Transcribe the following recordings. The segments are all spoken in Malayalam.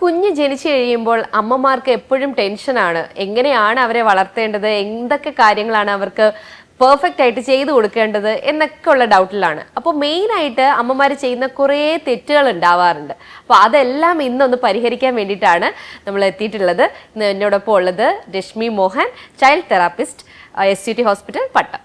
കുഞ്ഞ് ജനിച്ചു കഴിയുമ്പോൾ അമ്മമാർക്ക് എപ്പോഴും ടെൻഷനാണ്. എങ്ങനെയാണ് അവരെ വളർത്തേണ്ടത്, എന്തൊക്കെ കാര്യങ്ങളാണ് അവർക്ക് പെർഫെക്റ്റ് ആയിട്ട് ചെയ്തു കൊടുക്കേണ്ടത് എന്നൊക്കെ ഉള്ള ഡൗട്ടിലാണ്. അപ്പോൾ മെയിനായിട്ട് അമ്മമാർ ചെയ്യുന്ന കുറേ തെറ്റുകൾ ഉണ്ടാവാറുണ്ട്. അപ്പോൾ അതെല്ലാം ഇന്നൊന്ന് പരിഹരിക്കാൻ വേണ്ടിയിട്ടാണ് നമ്മൾ എത്തിയിട്ടുള്ളത്. ഇന്ന് എന്നോടൊപ്പം ഉള്ളത് Rashmi Mohan, child therapist, SUT hospital, Pattom.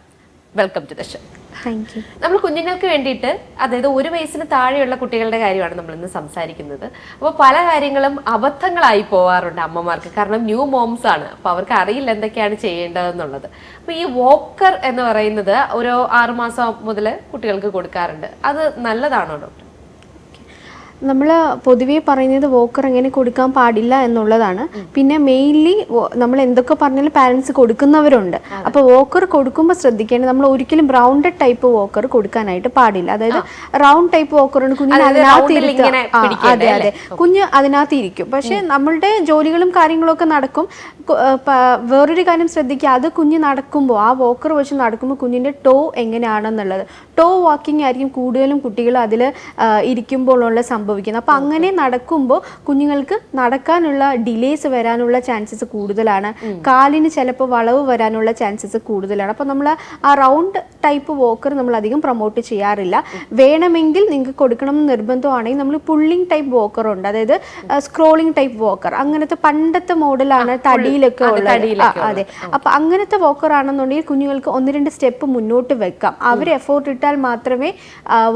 Welcome to the show. Thank you. നമ്മൾ കുഞ്ഞുങ്ങൾക്ക് വേണ്ടിയിട്ട്, അതായത് 1 വയസ്സിന് താഴെയുള്ള കുട്ടികളുടെ കാര്യമാണ് നമ്മൾ ഇന്ന് സംസാരിക്കുന്നത്. അപ്പോൾ പല കാര്യങ്ങളും അബദ്ധങ്ങളായി പോവാറുണ്ട് അമ്മമാർക്ക്. കാരണം ന്യൂ മോംസ് ആണ്, അപ്പോൾ അവർക്ക് അറിയില്ല എന്തൊക്കെയാണ് ചെയ്യേണ്ടതെന്നുള്ളത്. അപ്പോൾ ഈ വോക്കർ എന്ന് പറയുന്നത് ഒരു 6 മാസം മുതൽ കുട്ടികൾക്ക് കൊടുക്കാറുണ്ട്. അത് നല്ലതാണോ ഡോക്ടർ? നമ്മൾ പൊതുവേ പറയുന്നത് വോക്കർ എങ്ങനെ കൊടുക്കാൻ പാടില്ല എന്നുള്ളതാണ്. പിന്നെ മെയിൻലി നമ്മൾ എന്തൊക്കെ പറഞ്ഞാലും പാരൻസ് കൊടുക്കുന്നവരുണ്ട്. അപ്പോൾ വോക്കർ കൊടുക്കുമ്പോൾ ശ്രദ്ധിക്കേണ്ടത്, നമ്മൾ ഒരിക്കലും റൗണ്ടഡ് ടൈപ്പ് വോക്കർ കൊടുക്കാനായിട്ട് പാടില്ല. അതായത് റൗണ്ട് ടൈപ്പ് വോക്കറാണ് കുഞ്ഞിന് അതിനകത്ത് അതെ അതെ കുഞ്ഞ് അതിനകത്ത് ഇരിക്കും. പക്ഷെ നമ്മളുടെ ജോലികളും കാര്യങ്ങളൊക്കെ നടക്കും. വേറൊരു കാര്യം ശ്രദ്ധിക്കുക, അത് കുഞ്ഞ് നടക്കുമ്പോൾ, ആ വോക്കർ വെച്ച് നടക്കുമ്പോൾ കുഞ്ഞിൻ്റെ ടോ എങ്ങനെയാണെന്നുള്ളത്. ടോ വാക്കിംഗ് ആയിരിക്കും കൂടുതലും കുട്ടികൾ അതിൽ ഇരിക്കുമ്പോഴുള്ള സംഭവിക്കുന്നത്. അപ്പോൾ അങ്ങനെ നടക്കുമ്പോൾ കുഞ്ഞുങ്ങൾക്ക് നടക്കാനുള്ള ഡിലേസ് വരാനുള്ള ചാൻസസ് കൂടുതലാണ്. കാലിന് ചിലപ്പോൾ വളവ് വരാനുള്ള ചാൻസസ് കൂടുതലാണ്. അപ്പോൾ നമ്മൾ ആ റൗണ്ട് ടൈപ്പ് വോക്കർ നമ്മൾ അധികം പ്രൊമോട്ട് ചെയ്യാറില്ല. വേണമെങ്കിൽ നിങ്ങൾക്ക് കൊടുക്കണമെന്ന് നിർബന്ധമാണെങ്കിൽ നമ്മൾ പുള്ളിങ് ടൈപ്പ് വോക്കർ ഉണ്ട്, അതായത് സ്ക്രോളിംഗ് ടൈപ്പ് വോക്കർ. അങ്ങനത്തെ പണ്ടത്തെ മോഡലാണ്, തടിയിലൊക്കെ ഉള്ളത്. അതെ, അപ്പോൾ അങ്ങനത്തെ വോക്കർ ആണെന്നുണ്ടെങ്കിൽ കുഞ്ഞുങ്ങൾക്ക് 1-2 സ്റ്റെപ്പ് മുന്നോട്ട് വെക്കാം. അവർ എഫോർട്ട് ഇട്ടാൽ മാത്രമേ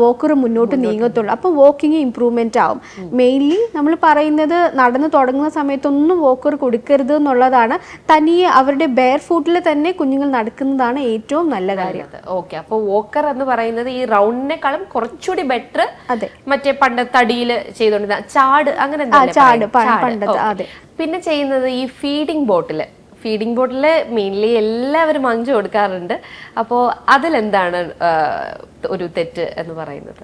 വോക്കർ മുന്നോട്ട് നീങ്ങത്തുള്ളൂ. അപ്പോൾ വോക്കിംഗ് ഇംപ്രൂവ്മെന്റ് ആവും. മെയിൻലി നമ്മൾ പറയുന്നത് നടന്നു തുടങ്ങുന്ന സമയത്തൊന്നും വോക്കർ കൊടുക്കരുത് എന്നുള്ളതാണ്. തനിയെ അവരുടെ ബെയർ ഫൂട്ടിൽ തന്നെ കുഞ്ഞുങ്ങൾ നടക്കുന്നതാണ് ഏറ്റവും നല്ല കാര്യം. ഓക്കെ, അപ്പോൾ വോക്കർ എന്ന് പറയുന്നത് ഈ റൗണ്ടിനെക്കാളും കുറച്ചുകൂടി ബെറ്റർ. അതെ, മറ്റേ പണ്ട് തടിയിൽ ചെയ്തോണ്ടിരുന്ന ചാട്, അങ്ങനെ പണ്ടത്തെ. അതെ. പിന്നെ ചെയ്യുന്നത് ഈ ഫീഡിംഗ് ബോട്ടിൽ മെയിൻലി എല്ലാവരും 5 കൊടുക്കാറുണ്ട്. അപ്പോൾ അതിലെന്താണ് ഒരു തെറ്റ് എന്ന് പറയുന്നത്?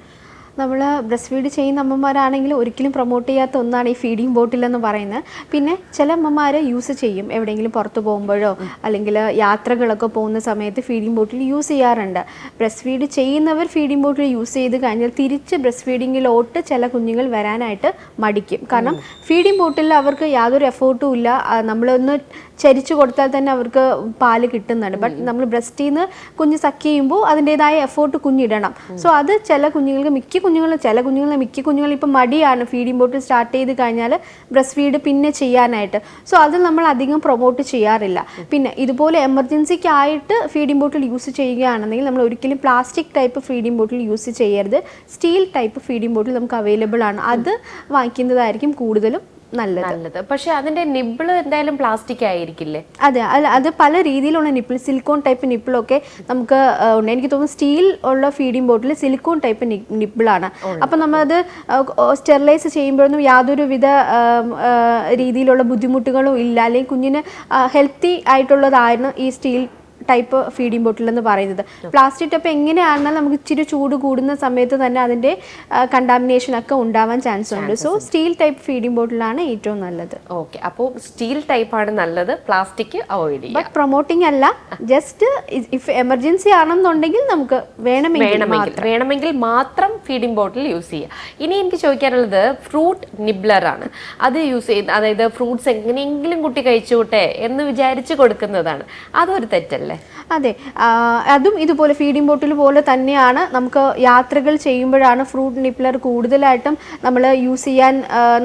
നമ്മൾ ബ്രസ്റ്റ് ഫീഡ് ചെയ്യുന്ന അമ്മമാരാണെങ്കിൽ ഒരിക്കലും പ്രൊമോട്ട് ചെയ്യാത്ത ഒന്നാണ് ഈ ഫീഡിങ് ബോട്ടിൽ എന്ന് പറയുന്നത്. പിന്നെ ചില അമ്മമാർ യൂസ് ചെയ്യും, എവിടെയെങ്കിലും പുറത്ത് പോകുമ്പോഴോ അല്ലെങ്കിൽ യാത്രകളൊക്കെ പോകുന്ന സമയത്ത് ഫീഡിങ് ബോട്ടിൽ യൂസ് ചെയ്യാറുണ്ട്. ബ്രസ്റ്റ് ഫീഡ് ചെയ്യുന്നവർ ഫീഡിങ് ബോട്ടിൽ യൂസ് ചെയ്ത് കഴിഞ്ഞാൽ തിരിച്ച് ബ്രസ്റ്റ് ഫീഡിങ്ങിലോട്ട് ചില കുഞ്ഞുങ്ങൾ വരാനായിട്ട് മടിക്കും. കാരണം ഫീഡിങ് ബോട്ടിൽ അവർക്ക് യാതൊരു എഫോർട്ടും ഇല്ല. നമ്മളൊന്ന് ചരിച്ചു കൊടുത്താൽ തന്നെ അവർക്ക് പാല് കിട്ടുന്നുണ്ട്. ബട്ട് നമ്മൾ ബ്രസ്റ്റിൽ നിന്ന് കുഞ്ഞ് സക്ക് ചെയ്യുമ്പോൾ അതിൻ്റെതായ എഫോർട്ട് കുഞ്ഞിടണം. സോ അത് ചില കുഞ്ഞുങ്ങൾക്ക് മിക്ക കുഞ്ഞുങ്ങൾ ഇപ്പം മടിയാണ് ഫീഡിംഗ് ബോട്ടിൽ സ്റ്റാർട്ട് ചെയ്ത് കഴിഞ്ഞാൽ ബ്രസ്റ്റ് ഫീഡ് പിന്നെ ചെയ്യാനായിട്ട്. സോ അത് നമ്മൾ അധികം പ്രൊമോട്ട് ചെയ്യാറില്ല. പിന്നെ ഇതുപോലെ എമർജൻസിക്ക് ആയിട്ട് ഫീഡിംഗ് ബോട്ടിൽ യൂസ് ചെയ്യുകയാണെന്നെങ്കിൽ നമ്മൾ ഒരിക്കലും പ്ലാസ്റ്റിക് ടൈപ്പ് ഫീഡിംഗ് ബോട്ടിൽ യൂസ് ചെയ്യരുത്. സ്റ്റീൽ ടൈപ്പ് ഫീഡിംഗ് ബോട്ടിൽ നമുക്ക് അവൈലബിൾ ആണ്. അത് വാങ്ങിക്കുന്നതായിരിക്കും കൂടുതലും നല്ലത്. പക്ഷെ അതിന്റെ നിപ്പിള് എന്തായാലും പ്ലാസ്റ്റിക് ആയിരിക്കില്ലേ? അതെ, അത് പല രീതിയിലുള്ള നിപ്പിൾ, സിലിക്കോൺ ടൈപ്പ് നിപ്പിളൊക്കെ നമുക്ക് ഉണ്ട്. എനിക്ക് തോന്നുന്നു സ്റ്റീൽ ഉള്ള ഫീഡിംഗ് ബോട്ടിൽ സിലിക്കോൺ ടൈപ്പ് നിപ്പിളാണ്. അപ്പം നമ്മളത് സ്റ്റെറിലൈസ് ചെയ്യുമ്പോഴൊന്നും യാതൊരുവിധ രീതിയിലുള്ള ബുദ്ധിമുട്ടുകളും ഇല്ല. അല്ലെങ്കിൽ കുഞ്ഞിന് ഹെൽത്തി ആയിട്ടുള്ളതായിരുന്നു ഈ സ്റ്റീൽ ടൈപ്പ് ഫീഡിംഗ് ബോട്ടിൽ എന്ന് പറയുന്നത്. പ്ലാസ്റ്റിക് ടൈപ്പ് എങ്ങനെയാണെന്നാൽ നമുക്ക് ഇച്ചിരി ചൂട് കൂടുന്ന സമയത്ത് തന്നെ അതിൻ്റെ കണ്ടാമിനേഷൻ ഒക്കെ ഉണ്ടാവാൻ ചാൻസ് ഉണ്ട്. സോ സ്റ്റീൽ ടൈപ്പ് ഫീഡിംഗ് ബോട്ടിലാണ് ഏറ്റവും നല്ലത്. ഓക്കെ, അപ്പോൾ സ്റ്റീൽ ടൈപ്പ് ആണ് നല്ലത്, പ്ലാസ്റ്റിക് അവോയ്ഡ് ചെയ്യാം. ബട്ട് പ്രൊമോട്ടിംഗ് അല്ല, ജസ്റ്റ് ഇഫ് എമർജൻസി ആണെന്നുണ്ടെങ്കിൽ നമുക്ക് വേണമെങ്കിൽ മാത്രം ഫീഡിംഗ് ബോട്ടിൽ യൂസ് ചെയ്യാം. ഇനി എനിക്ക് ചോദിക്കാനുള്ളത് ഫ്രൂട്ട് നിബ്ലർ ആണ്. അത് യൂസ് ചെയ്യുന്ന, അതായത് ഫ്രൂട്ട്സ് എങ്ങനെയെങ്കിലും കുട്ടി കഴിച്ചോട്ടെ എന്ന് വിചാരിച്ച് കൊടുക്കുന്നതാണ്. അതൊരു തെറ്റല്ലേ? അതെ, അതും ഇതുപോലെ ഫീഡിംഗ് ബോട്ടിൽ പോലെ തന്നെയാണ്. നമുക്ക് യാത്രകൾ ചെയ്യുമ്പോഴാണ് ഫ്രൂട്ട് നിപ്ലർ കൂടുതലായിട്ടും നമ്മൾ യൂസ് ചെയ്യാൻ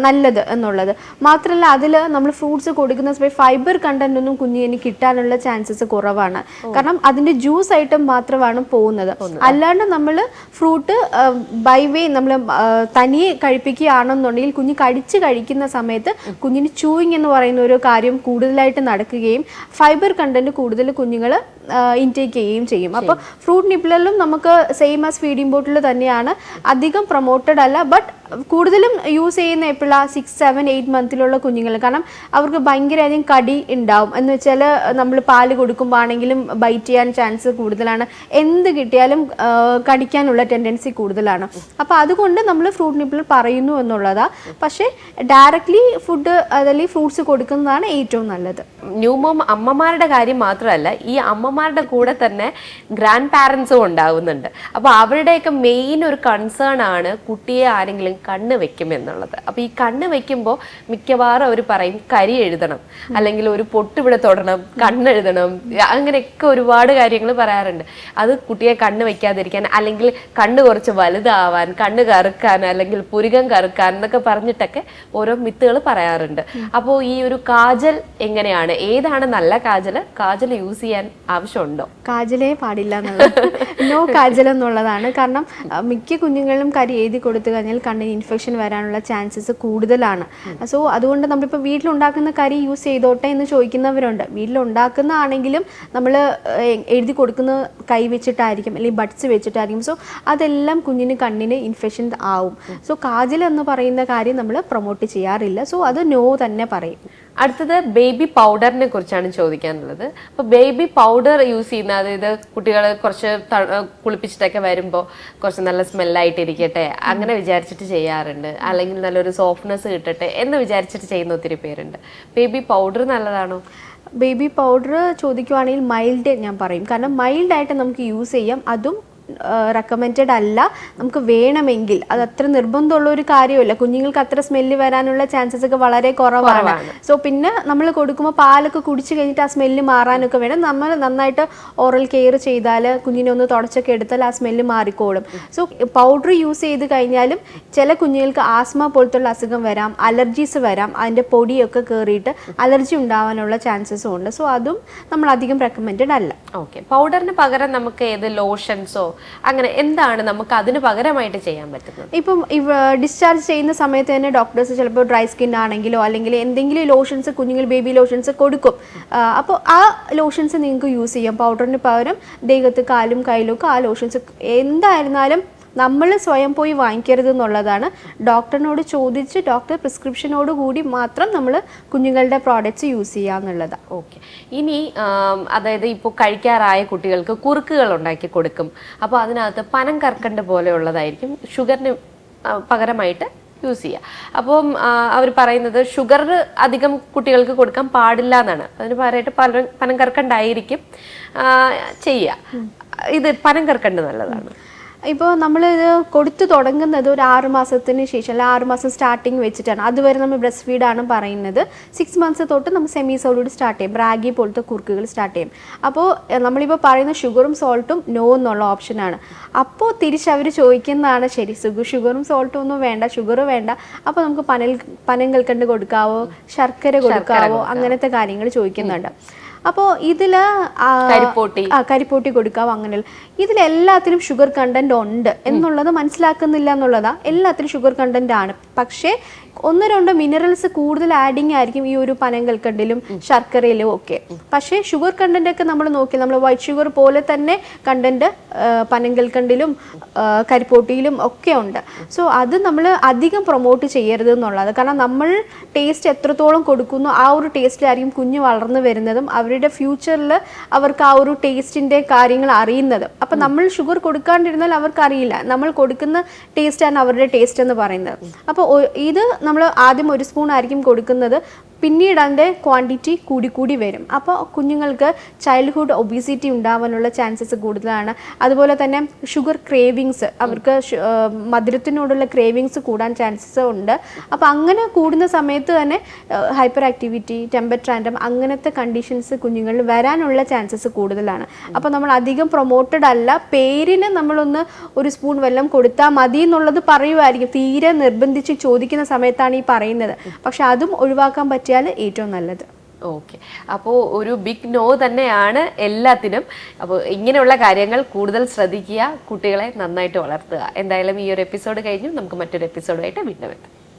നല്ലത് എന്നുള്ളത്. മാത്രമല്ല അതിൽ നമ്മൾ ഫ്രൂട്ട്സ് കൊടുക്കുന്ന സമയത്ത് ഫൈബർ കണ്ടന്റ് ഒന്നും കുഞ്ഞിന് കിട്ടാനുള്ള ചാൻസസ് കുറവാണ്. കാരണം അതിൻ്റെ ജ്യൂസ് ഐറ്റം മാത്രമാണ് പോകുന്നത്. അല്ലാണ്ട് നമ്മൾ ഫ്രൂട്ട് ബൈ വേ നമ്മൾ തനിയെ കഴിപ്പിക്കുകയാണെന്നുണ്ടെങ്കിൽ കുഞ്ഞ് കഴിക്കുന്ന സമയത്ത് കുഞ്ഞിന് ചൂയിങ് എന്ന് പറയുന്ന ഒരു കാര്യം കൂടുതലായിട്ട് നടക്കുകയും ഫൈബർ കണ്ടന്റ് കൂടുതൽ കുഞ്ഞുങ്ങൾ ഇൻടേക്ക് ചെയ്യുകയും ചെയ്യും. അപ്പോൾ ഫ്രൂട്ട് നിപ്പിളിലും നമുക്ക് സെയിം ആസ് ഫീഡിംഗ് ബോട്ടിൽ തന്നെയാണ്. അധികം പ്രൊമോട്ടഡ് അല്ല. ബട്ട് കൂടുതലും യൂസ് ചെയ്യുന്ന എപ്പോഴാണ് 6, 7, 8 മന്തിലുള്ള കുഞ്ഞുങ്ങൾ. കാരണം അവർക്ക് ഭയങ്കരധികം കടി ഉണ്ടാവും. എന്ന് വെച്ചാൽ നമ്മൾ പാല് കൊടുക്കുമ്പോൾ ആണെങ്കിലും ബൈറ്റ് ചെയ്യാൻ ചാൻസ് കൂടുതലാണ്. എന്ത് കിട്ടിയാലും കടിക്കാനുള്ള ടെൻഡൻസി കൂടുതലാണ്. അപ്പോൾ അതുകൊണ്ട് നമ്മൾ ഫ്രൂട്ട് നിപ്പിൾ പറയുന്നു എന്നുള്ളതാണ്. പക്ഷേ ഡയറക്റ്റ്ലി ഫുഡ് അല്ലെങ്കിൽ ഫ്രൂട്ട്സ് കൊടുക്കുന്നതാണ് ഏറ്റവും നല്ലത്. ന്യൂമോം അമ്മമാരുടെ കാര്യം മാത്രമല്ല, ഈ അമ്മമാരുടെ കൂടെ തന്നെ ഗ്രാൻഡ് പാരൻസും ഉണ്ടാകുന്നുണ്ട്. അപ്പോൾ അവരുടെയൊക്കെ മെയിൻ ഒരു കൺസേൺ ആണ് കുട്ടിയെ ആരെങ്കിലും കണ്ണ് വെക്കും എന്നുള്ളത്. അപ്പോൾ ഈ കണ്ണ് വെക്കുമ്പോൾ മിക്കവാറും അവർ പറയും കരി എഴുതണം, അല്ലെങ്കിൽ ഒരു പൊട്ടിവിടെ തൊടണം, കണ്ണെഴുതണം, അങ്ങനെയൊക്കെ ഒരുപാട് കാര്യങ്ങൾ പറയാറുണ്ട്. അത് കുട്ടിയെ കണ്ണ് വെക്കാതിരിക്കാൻ, അല്ലെങ്കിൽ കണ്ണ് കുറച്ച് വലുതാവാൻ, കണ്ണ് കറുക്കാൻ, അല്ലെങ്കിൽ പുരികം കറുക്കാൻ എന്നൊക്കെ പറഞ്ഞിട്ടൊക്കെ ഓരോ മിത്തുകൾ പറയാറുണ്ട്. അപ്പോൾ ഈ ഒരു കാജൽ എങ്ങനെയാണ്, ഏതാണ് നല്ല കാജൽ? കാജൽ യൂസ് ചെയ്യാൻ ആവശ്യമുണ്ടോ? കാജലേ പാടില്ല എന്നുള്ളത് നോ കാജൽ എന്നുള്ളതാണ്. കാരണം മിക്ക കുഞ്ഞുങ്ങളിലും കരി എഴുതി കൊടുത്തു കഴിഞ്ഞാൽ കണ്ണിന് ഇൻഫെക്ഷൻ വരാനുള്ള ചാൻസസ് കൂടുതലാണ്. സോ അതുകൊണ്ട് നമ്മളിപ്പോൾ വീട്ടിലുണ്ടാക്കുന്ന കരി യൂസ് ചെയ്തോട്ടെ എന്ന് ചോദിക്കുന്നവരുണ്ട്. വീട്ടിലുണ്ടാക്കുന്ന ആണെങ്കിലും നമ്മൾ എഴുതി കൊടുക്കുന്ന കൈ വെച്ചിട്ടായിരിക്കും, അല്ലെങ്കിൽ ബഡ്സ് വെച്ചിട്ടായിരിക്കും. സോ അതെല്ലാം കുഞ്ഞിന് കണ്ണിന് ഇൻഫെക്ഷൻ ആവും. സോ കാജൽ എന്ന് പറയുന്ന കാര്യം നമ്മൾ പ്രൊമോട്ട് ചെയ്യാറില്ല. സോ അത് നോ തന്നെ പറയും. അടുത്തത് ബേബി പൗഡറിനെ കുറിച്ചാണ് ചോദിക്കാനുള്ളത്. അപ്പോൾ ബേബി പൗഡർ യൂസ് ചെയ്യുന്ന, അതായത് കുട്ടികൾ കുറച്ച് കുളിപ്പിച്ചിട്ടൊക്കെ വരുമ്പോൾ കുറച്ച് നല്ല സ്മെല്ലായിട്ടിരിക്കട്ടെ അങ്ങനെ വിചാരിച്ചിട്ട് ചെയ്യാറുണ്ട്, അല്ലെങ്കിൽ നല്ലൊരു സോഫ്റ്റ്നെസ് കിട്ടട്ടെ എന്ന് വിചാരിച്ചിട്ട് ചെയ്യുന്ന ഒത്തിരി പേരുണ്ട്. ബേബി പൗഡർ നല്ലതാണോ? ബേബി പൗഡർ ചോദിക്കുവാണെങ്കിൽ മൈൽഡ് ഞാൻ പറയും. കാരണം മൈൽഡായിട്ട് നമുക്ക് യൂസ് ചെയ്യാം. അതും റെക്കമെൻഡഡ് അല്ല. നമുക്ക് വേണമെങ്കിൽ, അത് അത്ര നിർബന്ധമുള്ള ഒരു കാര്യമല്ല. കുഞ്ഞുങ്ങൾക്ക് അത്ര സ്മെല്ല് വരാനുള്ള ചാൻസസ് ഒക്കെ വളരെ കുറവാണ്. സോ പിന്നെ നമ്മൾ കൊടുക്കുമ്പോൾ പാലൊക്കെ കുടിച്ച് കഴിഞ്ഞിട്ട് ആ സ്മെല്ല് മാറാനൊക്കെ വേണം. നമ്മൾ നന്നായിട്ട് ഓറൽ കെയർ ചെയ്താൽ, കുഞ്ഞിനെ ഒന്ന് തുടച്ചൊക്കെ എടുത്താൽ ആ സ്മെല്ല് മാറിക്കോളും. സോ പൗഡർ യൂസ് ചെയ്ത് കഴിഞ്ഞാലും ചില കുഞ്ഞുങ്ങൾക്ക് ആസ്മ പോലത്തുള്ള അസുഖം വരാം, അലർജീസ് വരാം, അതിൻ്റെ പൊടിയൊക്കെ കയറിയിട്ട് അലർജി ഉണ്ടാവാനുള്ള ചാൻസസും ഉണ്ട്. സോ അതും നമ്മൾ അധികം റെക്കമെൻഡഡ് അല്ല. ഓക്കെ, പൗഡറിന് പകരം നമുക്ക് ഏത് ലോഷൻസോ അങ്ങനെ എന്താണ് നമുക്ക് അതിന് പകരമായിട്ട് ചെയ്യാൻ പറ്റുന്നത്? ഇപ്പം ഡിസ്ചാർജ് ചെയ്യുന്ന സമയത്ത് തന്നെ ഡോക്ടേഴ്സ് ചിലപ്പോൾ ഡ്രൈ സ്കിൻ ആണെങ്കിലോ അല്ലെങ്കിൽ എന്തെങ്കിലും ലോഷൻസ്, കുഞ്ഞുങ്ങൾ ബേബി ലോഷൻസ് കൊടുക്കും. അപ്പോൾ ആ ലോഷൻസ് നിങ്ങൾക്ക് യൂസ് ചെയ്യാം. പൗഡറിന് പകരം ദേഹത്ത്, കാലും കയ്യിലും ഒക്കെ ആ ലോഷൻസ് എന്തായിരുന്നാലും നമ്മൾ സ്വയം പോയി വാങ്ങിക്കരുത് എന്നുള്ളതാണ്. ഡോക്ടറിനോട് ചോദിച്ച് ഡോക്ടർ പ്രിസ്ക്രിപ്ഷനോട് കൂടി മാത്രം നമ്മൾ കുഞ്ഞുങ്ങളുടെ പ്രോഡക്റ്റ്സ് യൂസ് ചെയ്യുക എന്നുള്ളതാണ്. ഓക്കെ, ഇനി അതായത് ഇപ്പോൾ കഴിക്കാറായ കുട്ടികൾക്ക് കുറുക്കുകൾ ഉണ്ടാക്കി കൊടുക്കും. അപ്പോൾ അതിനകത്ത് പനം കർക്കണ്ട് പോലെയുള്ളതായിരിക്കും ഷുഗറിന് പകരമായിട്ട് യൂസ് ചെയ്യുക. അപ്പം അവർ പറയുന്നത് ഷുഗർ അധികം കുട്ടികൾക്ക് കൊടുക്കാൻ പാടില്ല എന്നാണ്. അതിന് പകരമായിട്ട് പനം കർക്കണ്ടായിരിക്കും ചെയ്യുക. ഇത് പനം കർക്കണ്ട് നല്ലതാണ്. ഇപ്പോൾ നമ്മളിത് കൊടുത്തു തുടങ്ങുന്നത് ഒരു 6 മാസത്തിന് ശേഷം, അല്ല 6 മാസം സ്റ്റാർട്ടിങ് വെച്ചിട്ടാണ്. അതുവരെ നമ്മൾ ബ്രസ്റ്റ് ഫീഡാണ് പറയുന്നത്. 6 മന്ത്സ് തൊട്ട് നമ്മൾ സെമി സോളിഡ് സ്റ്റാർട്ട് ചെയ്യും, റാഗി പോലത്തെ കുറുക്കുകൾ സ്റ്റാർട്ട് ചെയ്യും. അപ്പോൾ നമ്മളിപ്പോൾ പറയുന്ന ഷുഗറും സോൾട്ടും നോ എന്നുള്ള ഓപ്ഷനാണ്. അപ്പോൾ തിരിച്ചവർ ചോദിക്കുന്നതാണ്, ശരി ഷുഗറും സോൾട്ടും ഒന്നും വേണ്ട, ഷുഗർ വേണ്ട, അപ്പോൾ നമുക്ക് പനം കൽക്കണ്ട് കൊടുക്കാവോ, ശർക്കര കൊടുക്കാവോ, അങ്ങനത്തെ കാര്യങ്ങൾ ചോദിക്കുന്നുണ്ട്. അപ്പോൾ ഇതിൽ കരിപ്പോട്ടി കൊടുക്കാവോ, അങ്ങനെയുള്ള ഇതിലെല്ലാത്തിലും ഷുഗർ കണ്ടന്റ് ഉണ്ട് എന്നുള്ളത് മനസ്സിലാക്കുന്നില്ല എന്നുള്ളതാണ്. എല്ലാത്തിലും ഷുഗർ കണ്ടന്റ് ആണ്. പക്ഷേ 1-2 മിനറൽസ് കൂടുതൽ ആഡിങ് ആയിരിക്കും ഈ ഒരു പനം കൽക്കണ്ടിലും ശർക്കരയിലും ഒക്കെ. പക്ഷേ ഷുഗർ കണ്ടന്റ് ഒക്കെ നമ്മൾ നോക്കി, നമ്മൾ വൈറ്റ് ഷുഗർ പോലെ തന്നെ കണ്ടന്റ് പനം കൽക്കണ്ടിലും കരിപ്പോട്ടിയിലും ഒക്കെ ഉണ്ട്. സോ അത് നമ്മൾ അധികം പ്രൊമോട്ട് ചെയ്യരുത് എന്നുള്ളത്. കാരണം നമ്മൾ ടേസ്റ്റ് എത്രത്തോളം കൊടുക്കുന്നു ആ ഒരു ടേസ്റ്റിലായിരിക്കും കുഞ്ഞ് വളർന്നു വരുന്നതും അവരുടെ ഫ്യൂച്ചറിൽ അവർക്ക് ആ ഒരു ടേസ്റ്റിൻ്റെ കാര്യങ്ങൾ അറിയുന്നതും. അപ്പം നമ്മൾ ഷുഗർ കൊടുക്കാണ്ടിരുന്നാൽ അവർക്ക് അറിയില്ല. നമ്മൾ കൊടുക്കുന്ന ടേസ്റ്റാണ് അവരുടെ ടേസ്റ്റ് എന്ന് പറയുന്നത്. അപ്പോൾ ഇത് നമ്മൾ ആദ്യം 1 സ്പൂൺ ആയിരിക്കും കൊടുക്കുന്നത്, പിന്നീട് അതിൻ്റെ ക്വാണ്ടിറ്റി കൂടി വരും. അപ്പോൾ കുഞ്ഞുങ്ങൾക്ക് ചൈൽഡ്ഹുഡ് ഒബീസിറ്റി ഉണ്ടാവാനുള്ള ചാൻസസ് കൂടുതലാണ്. അതുപോലെ തന്നെ ഷുഗർ ക്രേവിങ്സ്, അവർക്ക് മധുരത്തിനോടുള്ള ക്രേവിങ്സ് കൂടാൻ ചാൻസസ് ഉണ്ട്. അപ്പോൾ അങ്ങനെ കൂടുന്ന സമയത്ത് തന്നെ ഹൈപ്പർ ആക്ടിവിറ്റി, ടെമ്പർ ടാൻട്രം അങ്ങനത്തെ കണ്ടീഷൻസ് കുഞ്ഞുങ്ങളിൽ വരാനുള്ള ചാൻസസ് കൂടുതലാണ്. അപ്പോൾ നമ്മൾ അധികം പ്രൊമോട്ടഡ് അല്ല. പേരിന് നമ്മളൊന്ന് 1 സ്പൂൺ വെള്ളം കൊടുത്താൽ മതി എന്നുള്ളത് പറയുമായിരിക്കും, തീരെ നിർബന്ധിച്ച് ചോദിക്കുന്ന സമയത്താണ് ഈ പറയുന്നത്. പക്ഷെ അതും ഒഴിവാക്കാൻ പറ്റിയ ഏറ്റവും നല്ലത്. ഓക്കെ, അപ്പോൾ ഒരു ബിഗ് നോ തന്നെയാണ് എല്ലാത്തിനും. അപ്പോൾ ഇങ്ങനെയുള്ള കാര്യങ്ങൾ കൂടുതൽ ശ്രദ്ധിക്കുക, കുട്ടികളെ നന്നായിട്ട് വളർത്തുക. എന്തായാലും ഈ ഒരു എപ്പിസോഡ് കഴിഞ്ഞു, നമുക്ക് മറ്റൊരു എപ്പിസോഡായിട്ട് വീണ്ടും എത്താം.